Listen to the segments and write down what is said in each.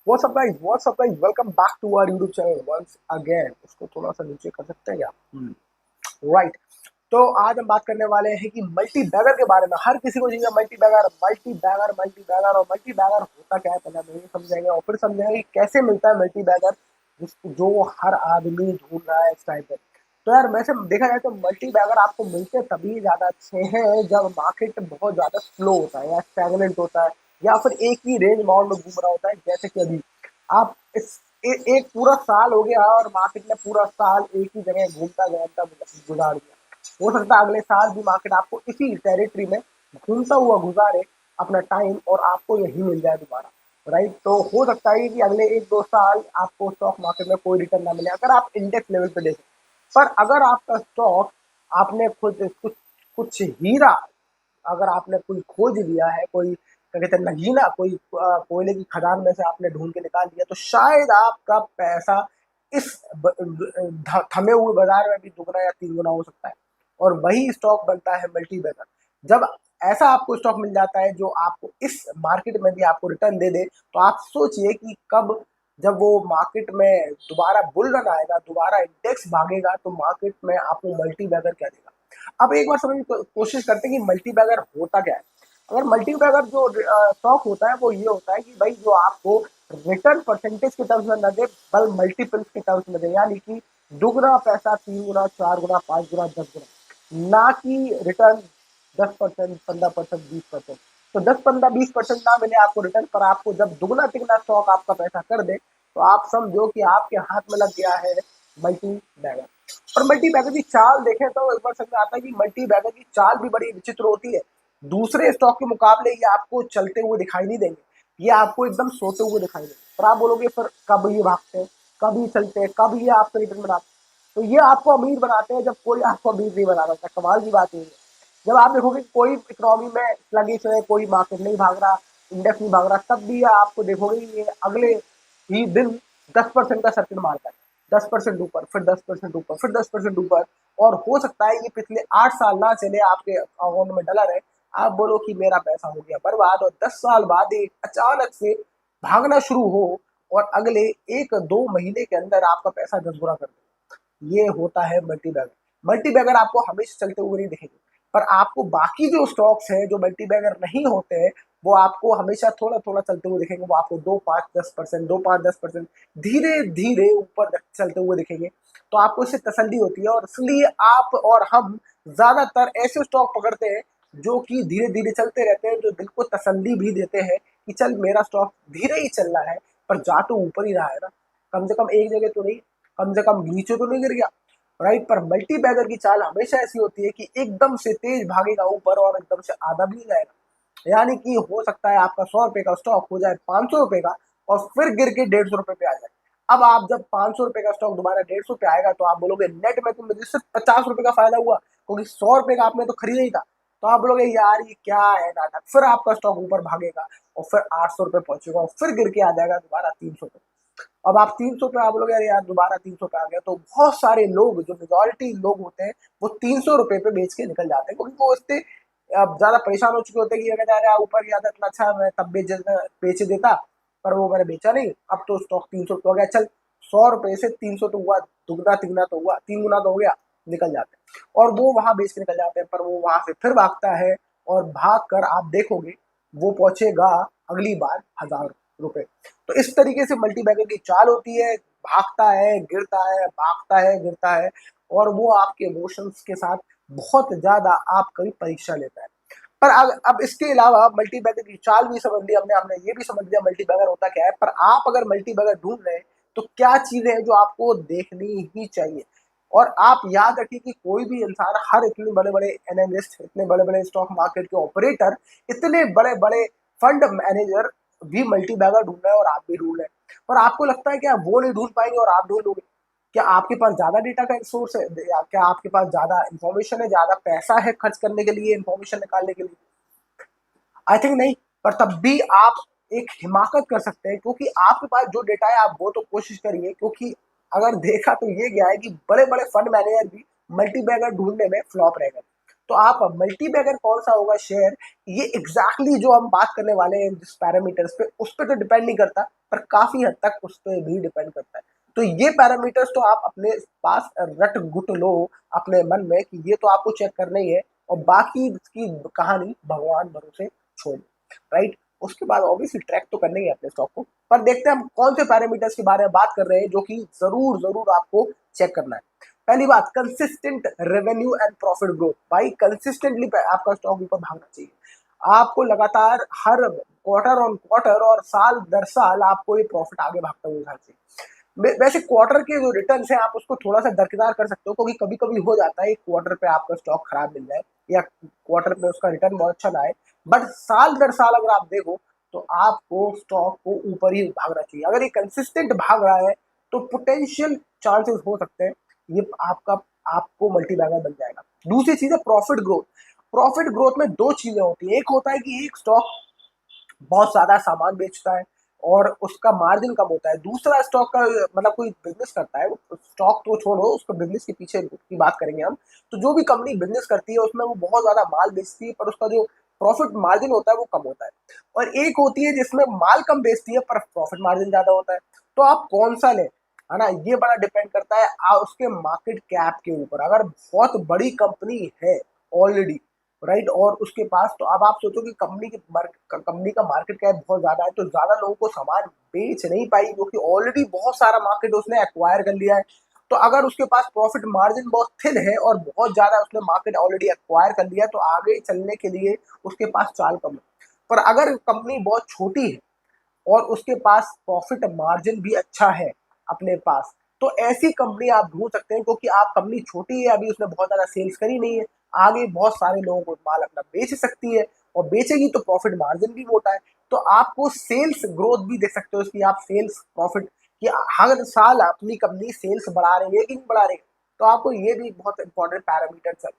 What's up guys, welcome back to our YouTube channel once again. उसको थोड़ा सा नीचे कर सकते हैं क्या? राइट। तो आज हम बात करने वाले हैं कि मल्टी बैगर के बारे में। हर किसी को चाहिए multi bagger, multi bagger, multi bagger. और मल्टी बैगर होता क्या है पहले हम ये समझेंगे और फिर समझेंगे कि कैसे मिलता है मल्टी बैगर, जो हर आदमी ढूंढ रहा है इस टाइम पे। तो यार वैसे देखा जाए तो मल्टी बैगर आपको मिलते तभी ज्यादा अच्छे हैं जब मार्केट बहुत ज्यादा स्लो होता है या स्टैगनेंट होता है या फिर एक ही रेंज माउंट में घूम रहा होता है। जैसे कि अभी आप एक पूरा साल हो गया और मार्केट ने पूरा साल एक ही जगह घूमता घूमता गुजार दिया। हो सकता है अगले साल भी मार्केट आपको इसी टेरिटरी में घूमता हुआ गुजारे अपना टाइम और आपको यही मिल जाए दोबारा। राइट। तो हो सकता है कि अगले एक दो साल आपको स्टॉक मार्केट में कोई रिटर्न ना मिले अगर आप इंडेक्स लेवल पे देखें। पर अगर आपका स्टॉक आपने खुद कुछ कुछ हीरा, अगर आपने कोई खोज लिया है, कोई क्या कहते हैं नगीना, कोई कोयले की खदान में से आपने ढूंढ के निकाल लिया, तो शायद आपका पैसा इस थमे हुए बाजार में भी दुगना या तीन गुना हो सकता है। और वही स्टॉक बनता है मल्टी बैगर। जब ऐसा आपको स्टॉक मिल जाता है जो आपको इस मार्केट में भी आपको रिटर्न दे दे, तो आप सोचिए कि कब, जब वो मार्केट में दोबारा बुल रन आएगा, दोबारा इंडेक्स भागेगा, तो मार्केट में आपको मल्टी बैगर क्या देगा। अब एक बार समझने की कोशिश करते हैं कि मल्टी बैगर होता क्या है। अगर मल्टी बैगर जो स्टॉक होता है वो ये होता है कि भाई जो आपको रिटर्न परसेंटेज के टर्म्स में न दे, बल मल्टीपल्स के टर्म्स में दे, यानी कि दुगना पैसा, तीन गुना, चार गुना, पांच गुना, 10 गुना, ना कि रिटर्न 10%, 15%, 20%। तो 10, 15, 20% ना मिले आपको रिटर्न, पर आपको जब दुगना तिगना स्टॉक आपका पैसा कर दे, तो आप समझो कि आपके हाथ में लग गया है मल्टी बैगर। और मल्टी बैगर की चाल देखें तो एक बार समझ में आता है कि मल्टी बैगर की चाल भी बड़ी विचित्र होती है। दूसरे स्टॉक के मुकाबले ये आपको चलते हुए दिखाई नहीं देंगे, ये आपको एकदम सोते हुए दिखाई देंगे। पर आप बोलोगे फिर कब ये भागते हैं, कब ये चलते हैं, कब ये आपको रिटर्न बनाते हैं? तो ये आपको अमीर बनाते हैं जब कोई आपको अमीर नहीं बना सकता। कमाल की बात ये है, जब आप देखोगे कोई इकोनॉमी में स्लगिश है, कोई मार्केट नहीं भाग रहा, इंडेक्स नहीं भाग रहा, तब भी आपको देखोगे ये अगले ही दिन 10% का सर्किट मारता है। 10% ऊपर, फिर 10% ऊपर, फिर 10% ऊपर। और हो सकता है ये पिछले 8 साल ना चले, आपके अकाउंट में डला रहे, आप बोलो कि मेरा पैसा हो गया बर्बाद, और 10 साल बाद एक अचानक से भागना शुरू हो और अगले एक दो महीने के अंदर आपका पैसा 10 गुना कर दे। ये होता है मल्टी बैगर। मल्टी बैगर आपको हमेशा चलते हुए नहीं दिखेंगे, पर आपको बाकी जो स्टॉक्स हैं जो मल्टी बैगर नहीं होते हैं, वो आपको हमेशा थोड़ा थोड़ा चलते हुए दिखेंगे। वो आपको 2, 5, 10%, 2, 5, 10% धीरे धीरे ऊपर चलते हुए दिखेंगे। तो आपको इससे तसल्ली होती है, और इसलिए आप और हम ज्यादातर ऐसे स्टॉक पकड़ते हैं जो कि धीरे धीरे चलते रहते हैं, जो दिल को तसल्ली भी देते हैं कि चल मेरा स्टॉक धीरे ही चल रहा है, पर जा तो ऊपर ही रहा है ना, कम से कम एक जगह तो नहीं, कम से कम नीचे तो नहीं गिर गया। राइट। पर मल्टी बैगर की चाल हमेशा ऐसी होती है कि एकदम से तेज भागेगा ऊपर और एकदम से आधा भी नहीं जाएगा। यानी कि हो सकता है आपका 100 रुपए का स्टॉक हो जाए 500 रुपए का, और फिर गिर के 150 रुपए पे आ जाए। अब आप जब 500 रुपए का स्टॉक दोबारा 150 पे आएगा, तो आप बोलोगे नेट में तो मुझे सिर्फ 50 रुपए का फायदा हुआ, क्योंकि 100 रुपए का आपने तो खरीदा ही था। तो आप बोलोगे यार ये क्या है नाटक। फिर आपका स्टॉक ऊपर भागेगा और फिर 800 रुपए पहुंचेगा और फिर गिर के आ जाएगा दोबारा 300 पे। अब आप 300 पे, आप बोलोगे यार यार दोबारा 300 पे आ गया। तो बहुत सारे लोग, जो मेजोरिटी लोग होते हैं, वो 300 रुपए पे बेच के निकल जाते हैं, क्योंकि वो उससे अब ज्यादा परेशान हो चुके होते हैं कि अगर यार ऊपर गया था इतना अच्छा, मैं तब बेच देता, पर वो मैंने बेचा नहीं, अब तो स्टॉक 300 हो गया, चल 100 रुपए से 300 तो हुआ, दुगना तिगना तो हुआ, तीन गुना तो हो गया, निकल जाते हैं। और वो वहां बेच के निकल जाते हैं, पर वो वहां से फिर भागता है, और भाग कर आप देखोगे वो पहुंचेगा अगली बार 1000 रुपए। तो इस तरीके से मल्टी बैगर की चाल होती है, भागता है गिरता है, भागता है गिरता है, और वो आपके इमोशंस के साथ बहुत ज्यादा आपकी परीक्षा लेता है। पर अब इसके अलावा मल्टी बैगर की चाल भी समझ लिया हमने, ये भी समझ लिया मल्टी बैगर होता क्या है। पर आप अगर मल्टी बैगर ढूंढ रहे हैं, तो क्या चीजें हैं जो आपको देखनी ही चाहिए। और आप याद रखिए कि कोई भी इंसान, हर इतने बड़े बड़े एनालिस्ट, इतने बड़े बड़े स्टॉक मार्केट के ऑपरेटर, इतने बड़े बड़े फंड मैनेजर भी मल्टी बैगर ढूंढ रहे हैं, और आप भी ढूंढ रहे हैं। और आपको लगता है कि आप वो नहीं ढूंढ पाएंगे और आप ढूंढ लोगे? क्या आपके पास ज्यादा डेटा का सोर्स है, या क्या आपके पास ज्यादा इंफॉर्मेशन है, ज्यादा पैसा है खर्च करने के लिए, इंफॉर्मेशन निकालने के लिए? आई थिंक नहीं। पर तब भी आप एक हिमाकत कर सकते हैं, क्योंकि आपके पास जो डेटा है आप वो तो कोशिश करिए। क्योंकि अगर देखा तो ये गया है कि बड़े बड़े फंड मैनेजर भी मल्टी बैगर ढूंढने में फ्लॉप रह गए। तो आप मल्टी बैगर कौन सा होगा शेयर, ये एग्जैक्टली जो हम बात करने वाले हैं जिस पैरामीटर्स पे, उस पर तो डिपेंड नहीं करता, पर काफी हद तक उस पर भी डिपेंड करता है। तो ये पैरामीटर्स तो आप अपने पास रट गुट लो अपने मन में कि ये तो आपको चेक करना ही है, और बाकी की कहानी भगवान भरोसे छोड़, राइट। उसके बाद ऑब्वियसली ट्रैक तो करना ही है अपने स्टॉक को, पर देखते हैं हम कौन से पैरामीटर्स के बारे में बात कर रहे हैं जो कि जरूर जरूर आपको चेक करना है। पहली बात, consistent revenue and profit growth. भाई कंसिस्टेंटली आपका स्टॉक ऊपर भागना चाहिए, आपको लगातार हर क्वार्टर ऑन क्वार्टर और साल दर साल आपको ये प्रॉफिट आगे भागता हुआ दिखना चाहिए। वैसे क्वार्टर के जो रिटर्न है आप उसको थोड़ा सा दरकिनार कर सकते हो, क्योंकि कभी कभी हो जाता है एक क्वार्टर पे आपका स्टॉक खराब मिल जाए या क्वार्टर पे उसका रिटर्न बहुत अच्छा ना आए, बट साल दर साल अगर आप देखो तो आपको स्टॉक को ऊपर ही भागना चाहिए। अगर ये कंसिस्टेंट भाग रहा है तो पोटेंशियल चांसेस हो सकते हैं ये आपका आपको मल्टी बैगर बन जाएगा। दूसरी चीज है प्रॉफिट ग्रोथ। प्रॉफिट ग्रोथ में दो चीजें होती है, एक होता है कि एक स्टॉक बहुत ज्यादा सामान बेचता है और उसका मार्जिन कम होता है, दूसरा स्टॉक का मतलब कोई बिजनेस करता है, स्टॉक तो छोड़ो उसको बिजनेस के पीछे की बात करेंगे हम, तो जो भी कंपनी बिजनेस करती है उसमें वो बहुत ज्यादा माल बेचती है पर उसका जो प्रॉफिट मार्जिन होता है वो कम होता है, और एक होती है जिसमें माल कम बेचती है पर प्रॉफिट मार्जिन ज्यादा होता है। तो आप कौन सा लें, है ना, ये बड़ा डिपेंड करता है उसके मार्केट कैप के ऊपर। अगर बहुत बड़ी कंपनी है ऑलरेडी, राइट, और उसके पास, तो अब आप सोचो कि कंपनी का मार्केट कैप बहुत ज्यादा है, तो ज्यादा लोगों को सामान बेच नहीं पाई क्योंकि ऑलरेडी बहुत सारा मार्केट उसने एक्वायर कर लिया है। तो अगर उसके पास प्रॉफिट मार्जिन बहुत थिन है और बहुत ज्यादा उसने मार्केट ऑलरेडी एक्वायर कर लिया है, तो आगे चलने के लिए उसके पास चाल कम है। पर अगर कंपनी बहुत छोटी है और उसके पास प्रॉफिट मार्जिन भी अच्छा है अपने पास, तो ऐसी कंपनी आप ढूंढ सकते हैं, क्योंकि आप कंपनी छोटी है, अभी उसने बहुत ज्यादा सेल्स करी नहीं है, आगे बहुत सारे लोगों को माल अपना बेच सकती है, और बेचेगी तो प्रॉफिट मार्जिन भी मोटा है। तो आपको सेल्स ग्रोथ भी देख सकते हो कि आप सेल्स प्रॉफिट कि हर साल अपनी कंपनी सेल्स बढ़ा रही है कि नहीं बढ़ा रही है। तो आपको ये भी बहुत इंपॉर्टेंट पैरामीटर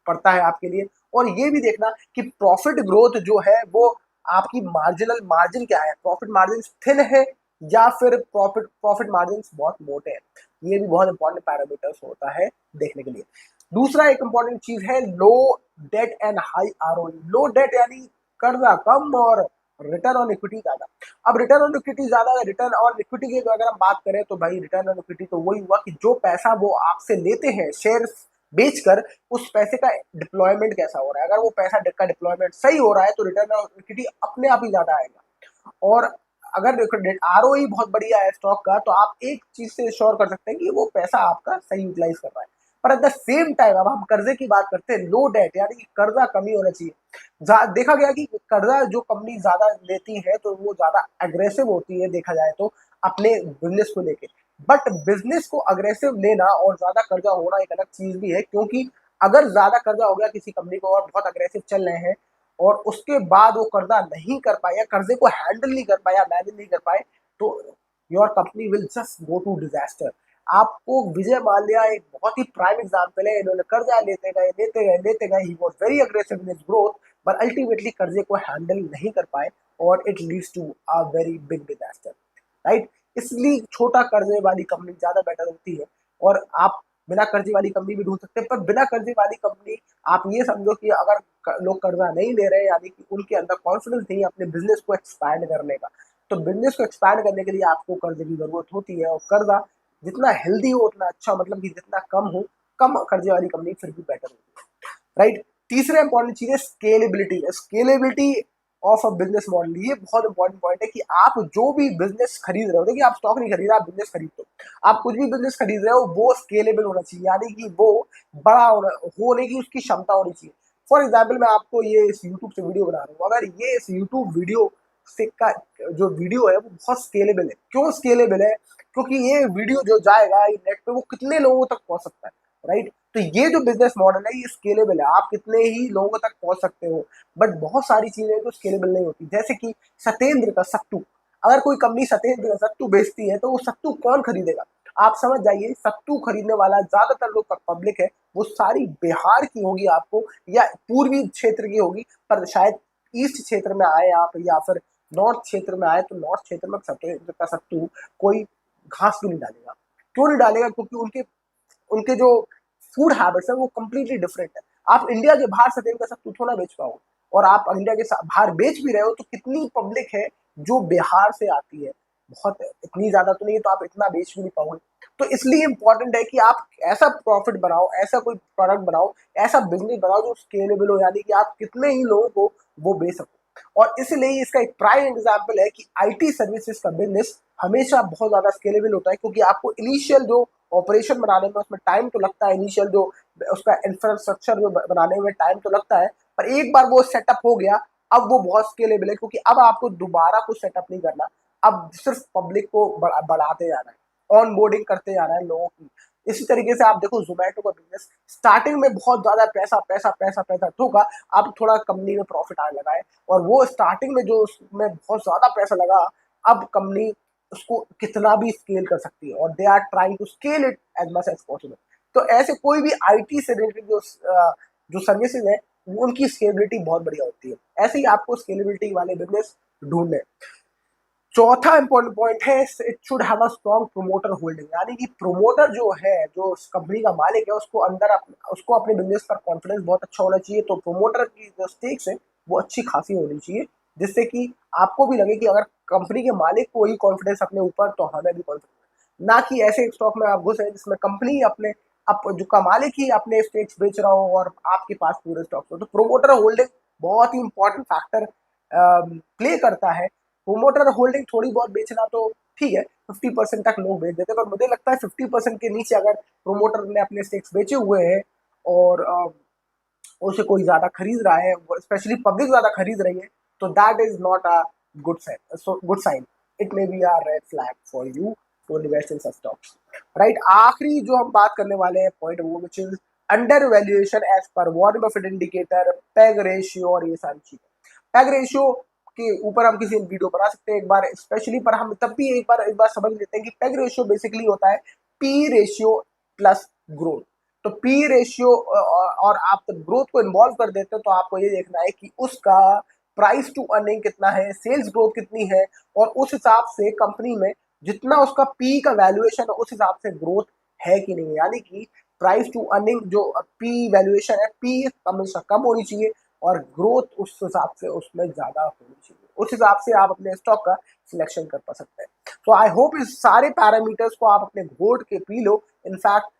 पड़ता है आपके लिए। और ये भी देखना कि प्रॉफिट ग्रोथ जो है वो आपकी मार्जिनल मार्जिन क्या है, प्रॉफिट मार्जिन थिन है या फिर प्रॉफिट मार्जिन बहुत मोटे हैं। ये भी बहुत इंपॉर्टेंट पैरामीटर्स होता है देखने के लिए। दूसरा एक इंपॉर्टेंट चीज है low debt and high ROE. Low debt यानी कर्जा कम और रिटर्न ऑन इक्विटी ज्यादा। अब रिटर्न ऑन इक्विटी ज्यादा है, रिटर्न ऑन इक्विटी की अगर हम बात करें तो भाई रिटर्न ऑन इक्विटी तो वही हुआ कि जो पैसा वो आपसे लेते हैं शेयर बेचकर, उस पैसे का डिप्लॉयमेंट कैसा हो रहा है। अगर वो पैसा का डिप्लॉयमेंट सही हो रहा है तो रिटर्न ऑन इक्विटी अपने आप ही ज्यादा आएगा। और अगर आरओई बहुत बढ़िया है स्टॉक का, तो आप एक चीज से श्योर कर सकते हैं कि वो पैसा आपका सही यूटिलाइज कर रहा है। पर एट द सेम टाइम अब हम कर्जे की बात करते हैं, लो डेट यानी कि कर्जा कमी होना चाहिए। देखा गया कि कर्जा जो कंपनी ज्यादा लेती है तो वो ज्यादा अग्रेसिव होती है देखा जाए तो अपने बिजनेस को लेके। बट बिजनेस को अग्रेसिव लेना और ज्यादा कर्जा होना एक अलग चीज भी है, क्योंकि अगर ज्यादा कर्जा हो गया किसी कंपनी को और बहुत अग्रेसिव चल रहे हैं और उसके बाद वो कर्जा नहीं कर पाए या कर्जे को हैंडल नहीं कर पाए या मैनेज नहीं कर पाए, तो your company will just go to disaster. आपको विजय माल्या एक बहुत ही प्राइम एग्जाम्पल है, इन्होंने कर्जा लेते गए लेते गए लेते गए, he was very aggressive in growth, पर अल्टीमेटली कर्जे को हैंडल नहीं कर पाए और it leads to a very big disaster, right. इसलिए छोटा कर्जे वाली कंपनी ज्यादा बेटर होती है। और आप बिना कर्जे वाली कंपनी भी ढूंढ सकते हैं, पर बिना कर्जे वाली कंपनी आप ये समझो कि अगर लोग कर्जा नहीं ले रहे यानी कि उनके अंदर कॉन्फिडेंस नहीं है अपने बिजनेस को एक्सपैंड करने का, तो बिजनेस को एक्सपैंड करने के लिए आपको कर्जे की जरूरत होती है। और कर्जा जितना हेल्दी हो उतना अच्छा, मतलब कि जितना कम हो, कम कर्जे वाली कंपनी फिर भी बेटर होती है, राइट। तीसरा इंपॉर्टेंट चीज है scalability. Scalability of a business model, ये बहुत इंपॉर्टेंट पॉइंट है कि आप जो भी बिजनेस खरीद रहे हो, देखिए आप स्टॉक नहीं खरीद रहे, आप बिजनेस खरीद दो, आप कुछ भी बिजनेस खरीद रहे हो वो स्केलेबल होना चाहिए, यानी कि वो बड़ा होने की उसकी क्षमता होनी चाहिए। फॉर एग्जाम्पल मैं आपको ये इस यूट्यूब से वीडियो बना रहा हूँ, अगर ये इस यूट्यूब वीडियो से का जो वीडियो है वो बहुत स्केलेबल है। क्यों स्केलेबल है? क्योंकि ये वीडियो जो जाएगा नेट पे वो कितने लोगों तक पहुंच सकता है, राइट। तो ये जो बिजनेस मॉडल है ये स्केलेबल है, आप कितने ही लोगों तक पहुंच सकते हो। बट बहुत सारी चीजें तो स्केलेबल नहीं होती, जैसे कि सत्येंद्र का सत्तू। अगर कोई कंपनी सत्येंद्र का सत्तू बेचती है तो वो सत्तू कौन खरीदेगा? आप समझ जाइए, सत्तू खरीदने वाला ज्यादातर लोग पब्लिक है वो सारी बिहार की होगी आपको, या पूर्वी क्षेत्र की होगी, पर शायद ईस्ट क्षेत्र में आए आप या फिर नॉर्थ क्षेत्र में आए तो नॉर्थ क्षेत्र में सत्येंद्र का सत्तू कोई घास भी नहीं डालेगा। क्यों नहीं डालेगा? क्योंकि उनके उनके जो फूड हैबिट्स है वो कंप्लीटली डिफरेंट है। आप इंडिया के बाहर सत्तेन का सत्तू थोड़ा बेच पाओ, और आप इंडिया के बाहर बेच भी रहे हो तो कितनी पब्लिक है जो बिहार से आती है, बहुत इतनी ज्यादा तो नहीं है, तो आप इतना बेच भी नहीं पाओगे। तो इसलिए इंपॉर्टेंट है कि आप ऐसा प्रॉफिट बनाओ, ऐसा कोई प्रोडक्ट बनाओ, ऐसा बिजनेस बनाओ जो स्केलेबल हो, यानी कि आप कितने ही लोगों को वो बेच सको। और इसलिए इसका एक प्राइम एग्जाम्पल है कि आईटी सर्विसेज का बिजनेस हमेशा बहुत ज्यादा स्केलेबल होता है, क्योंकि आपको इनिशियल जो ऑपरेशन बनाने में उसमें टाइम तो लगता है, इनिशियल जो उसका इंफ्रास्ट्रक्चर जो बनाने में टाइम तो लगता है, पर एक बार वो सेटअप हो गया अब वो बहुत स्केलेबल है, क्योंकि अब आपको दोबारा कुछ सेटअप नहीं करना, अब सिर्फ पब्लिक को बढ़ाते जाना है, ऑन बोर्डिंग करते जाना है लोगों की। इसी तरीके से आप देखो जोमेटो का बिजनेस स्टार्टिंग में बहुत ज्यादा पैसा पैसा पैसा पैसा ठोका, अब थोड़ा कंपनी में प्रॉफिट आने लगा है, और वो स्टार्टिंग में जो उसमें बहुत ज्यादा पैसा लगा, अब कंपनी उसको कितना भी स्केल कर सकती है, और they are trying to scale it as much as possible. तो ऐसे कोई भी आईटी से रिलेटेड जो सर्विसेज है उनकी स्केलेबिलिटी बहुत बढ़िया होती है, ऐसे ही आपको स्केलेबिलिटी वाले बिजनेस ढूंढने। चौथा इंपॉर्टेंट पॉइंट है, it should have a strong promoter holding, यानी कि प्रोमोटर जो है, जो कंपनी का मालिक है, उसको उसको अपने बिजनेस पर कॉन्फिडेंस बहुत अच्छा होना चाहिए। तो प्रोमोटर की जो स्टेक्स है वो अच्छी खासी होनी चाहिए, जिससे कि आपको भी लगे कि अगर कंपनी के मालिक को ही कॉन्फिडेंस अपने ऊपर, तो हमें भी कॉन्फिडेंस, ना कि ऐसे स्टॉक में आप घुसे जिसमें कंपनी अपने जो का मालिक ही अपने स्टेक्स बेच रहा हो और आपके पास पूरे स्टॉक्स हो। तो प्रोमोटर होल्डिंग बहुत ही इंपॉर्टेंट फैक्टर प्ले करता है। प्रोमोटर होल्डिंग थोड़ी बहुत बेचना तो ठीक है, 50% तक लोग बेच देते हैं, पर मुझे लगता है 50% के नीचे अगर प्रोमोटर ने अपने स्टेक्स बेचे हुए हैं और उसे कोई ज्यादा खरीद रहा है, स्पेशली पब्लिक ज्यादा खरीद रही है, तो that is not a good sign. It may be a red flag for you to invest in such stocks, right. आखिरी जो हम बात करने वाले हैं पॉइंट, वो which is undervaluation as per Warren Buffett indicator, PEG ratio और ये सारी चीजें। पैग रेशियो के ऊपर हम किसी वीडियो बना सकते हैं एक बार स्पेशली, पर हम तब भी एक बार समझ लेते हैं कि पैग रेशियो बेसिकली होता है पी रेशियो प्लस ग्रोथ। तो पी रेशियो और आप ग्रोथ को इन्वॉल्व कर देते हो, तो आपको ये देखना है कि उसका प्राइस टू अर्निंग कितना है, सेल्स ग्रोथ कितनी है, और उस हिसाब से कंपनी में जितना उसका पी का वैल्यूएशन है उस हिसाब से ग्रोथ है कि नहीं, यानी कि प्राइस टू अर्निंग जो पी वैल्यूएशन है, पी हमेशा कम होनी चाहिए और ग्रोथ उस हिसाब से उसमें ज्यादा होनी चाहिए, उस हिसाब से आप अपने स्टॉक का सिलेक्शन कर पा सकते हैं। तो आई होप इस सारे पैरामीटर्स को आप अपने घोट के पी लो। इनफैक्ट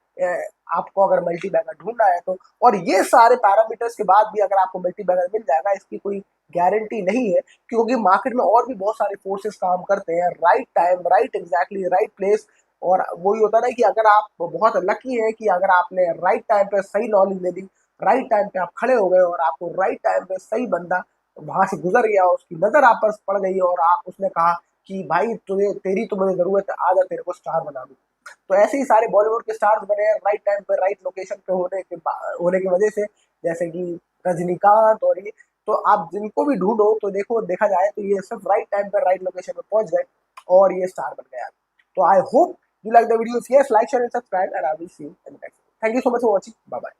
आपको अगर मल्टी बैगर ढूंढना है तो, और ये सारे पैरामीटर्स के बाद भी अगर आपको मल्टी बैगर मिल जाएगा, इसकी कोई गारंटी नहीं है, क्योंकि मार्केट में और भी बहुत सारे फोर्सेस काम करते हैं। Right time, right exactly right place, और वही होता है कि अगर आप बहुत लकी हैं कि अगर आपने राइट टाइम पे सही नॉलेज ले ली, राइट टाइम पे आप खड़े हो गए और आपको राइट टाइम पे सही बंदा वहां से गुजर गया, उसकी नजर आप पर पड़ गई और आप उसने कहा कि भाई तुझे तेरी तो मुझे जरूरत है, आजा तेरे को स्टार बना दूं। तो ऐसे ही सारे बॉलीवुड के स्टार्स बने हैं राइट टाइम पे राइट लोकेशन पे होने की वजह से, जैसे कि रजनीकांत और ये। तो आप जिनको भी ढूंढो तो देखा जाए तो ये सब राइट टाइम पर राइट लोकेशन पे पहुंच गए और ये स्टार बन गया। तो I hope you like the videos. Yes, like, share and subscribe, and I will see you in the next video. Thank you so much for watching. Bye bye.